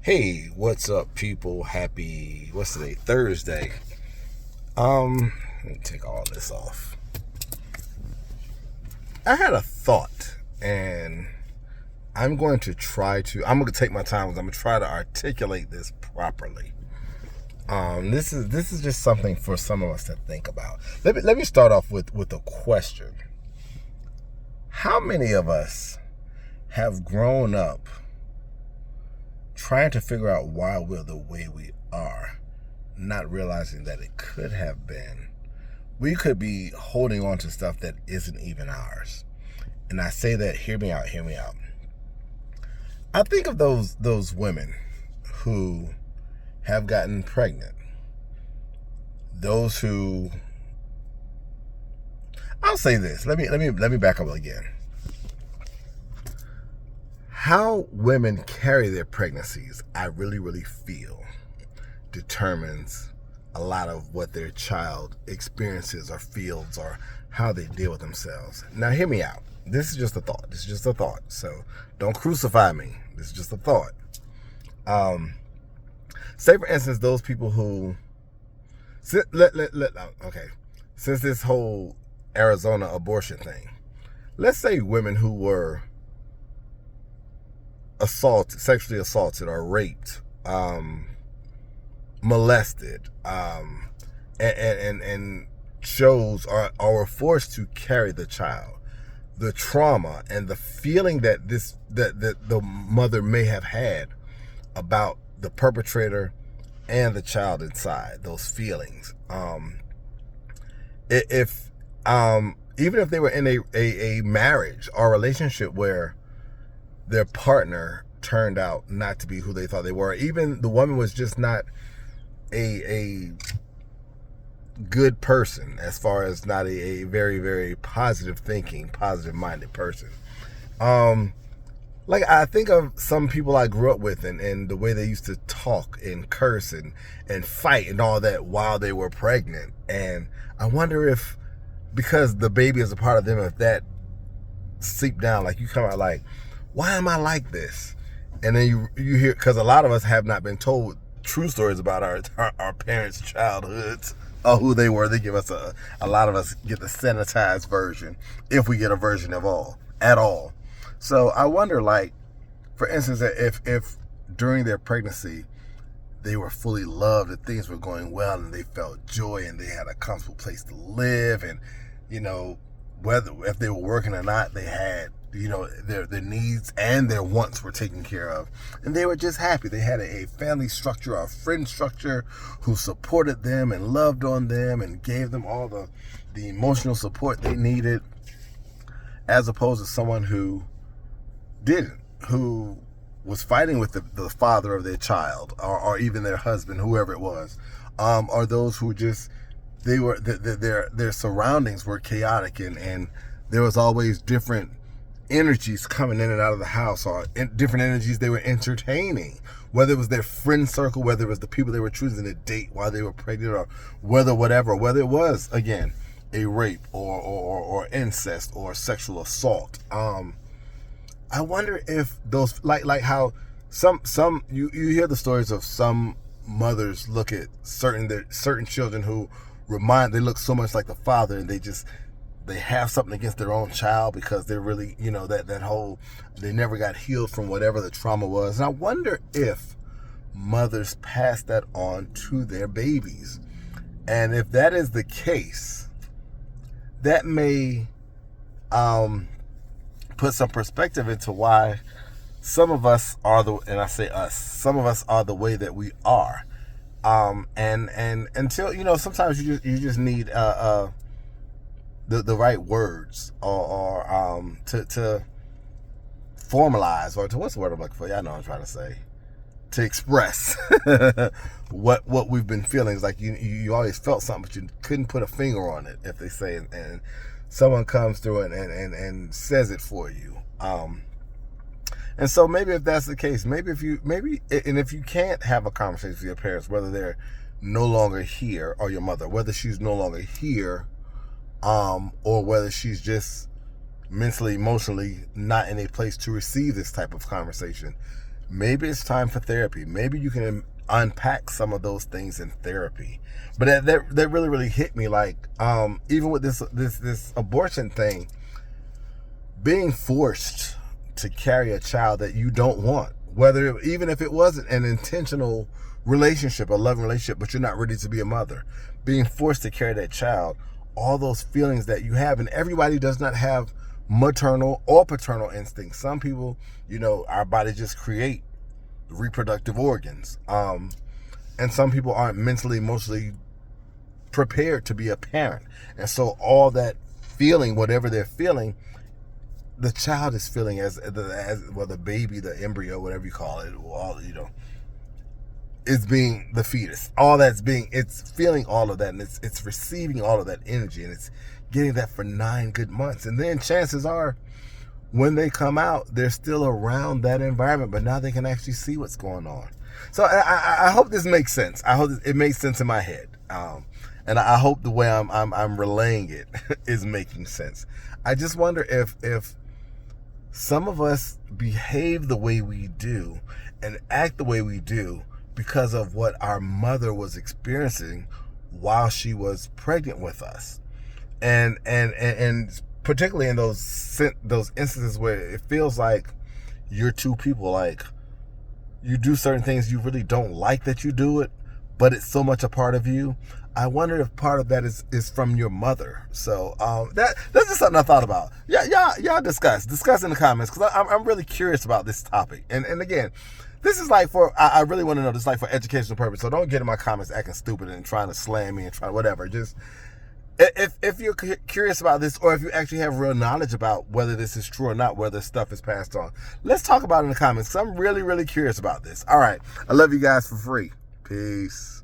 Hey, what's up, people? What's today? Thursday. Let me take all this off. I had a thought, and I'm going to take my time because I'm going to try to articulate this properly. This is just something for some of us to think about. Let me start off with a question. How many of us have grown up trying to figure out why we're the way we are, not realizing that it could have been, we could be holding on to stuff that isn't even ours? And I say that, hear me out. I think of those women who have gotten pregnant. Those who, I'll say this. Let me back up again. How women carry their pregnancies, I really feel, determines a lot of what their child experiences or feels or how they deal with themselves. Now, hear me out. This is just a thought. So don't crucify me. This is just a thought. Say, for instance, those people who, okay, since this whole Arizona abortion thing, let's say women who were sexually assaulted or raped, molested, and chose or were forced to carry the child. The trauma and the feeling that the mother may have had about the perpetrator and the child inside, those feelings. If even if they were in a marriage or relationship where their partner turned out not to be who they thought they were, even the woman was just not a good person, as far as not a very positive thinking, positive minded person. Like, I think of some people I grew up with and the way they used to talk and curse and fight and all that while they were pregnant. And I wonder if, because the baby is a part of them, if that seep down, like you come out like, why am I like this? And then you hear, because a lot of us have not been told true stories about our parents' childhoods or who they were. They give us a lot of us get the sanitized version, if we get a version at all. So I wonder, like, for instance, if during their pregnancy they were fully loved and things were going well and they felt joy and they had a comfortable place to live, and whether if they were working or not, they had their needs and their wants were taken care of, and they were just happy. They had a family structure, a friend structure who supported them and loved on them and gave them all the emotional support they needed, as opposed to someone who didn't, who was fighting with the father of their child or even their husband, whoever it was, or those who just, they were their surroundings were chaotic, and there was always different energies coming in and out of the house, or different energies they were entertaining, whether it was their friend circle, whether it was the people they were choosing to date while they were pregnant, or whether it was, again, a rape or incest or sexual assault. I wonder if those, like how some you hear the stories of some mothers look at certain children who they look so much like the father, and they have something against their own child because they're really, that whole, they never got healed from whatever the trauma was. And I wonder if mothers pass that on to their babies. And if that is the case, that may put some perspective into why some of us are and I say us, some of us are the way that we are. And until, sometimes you just need the right words or to formalize, or to, what's the word I'm looking for? Y'all know what I'm trying to say. To express what we've been feeling. It's like you always felt something, but you couldn't put a finger on it, if they say, and someone comes through and says it for you. And so maybe if that's the case, if you can't have a conversation with your parents, whether they're no longer here, or your mother, whether she's no longer here, or whether she's just mentally, emotionally not in a place to receive this type of conversation, maybe it's time for therapy. Maybe you can unpack some of those things in therapy. But that really, really hit me. Like, even with this abortion thing, being forced to carry a child that you don't want, even if it wasn't an intentional relationship, a loving relationship, but you're not ready to be a mother, being forced to carry that child, all those feelings that you have, and everybody does not have maternal or paternal instincts. Some people, our bodies just create reproductive organs. And some people aren't mentally, emotionally prepared to be a parent. And so all that feeling, whatever they're feeling, the child is feeling as the baby, the embryo, whatever you call it, all, is being the fetus. It's feeling all of that, and it's receiving all of that energy, and it's getting that for 9 good months. And then chances are, when they come out, they're still around that environment, but now they can actually see what's going on. So I hope this makes sense. I hope it makes sense in my head. And I hope the way I'm relaying it is making sense. I just wonder if some of us behave the way we do and act the way we do because of what our mother was experiencing while she was pregnant with us. And particularly in those instances where it feels like you're two people, like you do certain things you really don't like that you do it, but it's so much a part of you. I wonder if part of that is from your mother. So that's just something I thought about. Y'all discuss in the comments, because I'm really curious about this topic. And again, this is like I really want to know. This is like for educational purpose. So don't get in my comments acting stupid and trying to slam me and try whatever. Just if you're curious about this, or if you actually have real knowledge about whether this is true or not, whether stuff is passed on, let's talk about it in the comments, because I'm really, really curious about this. All right. I love you guys for free. Peace.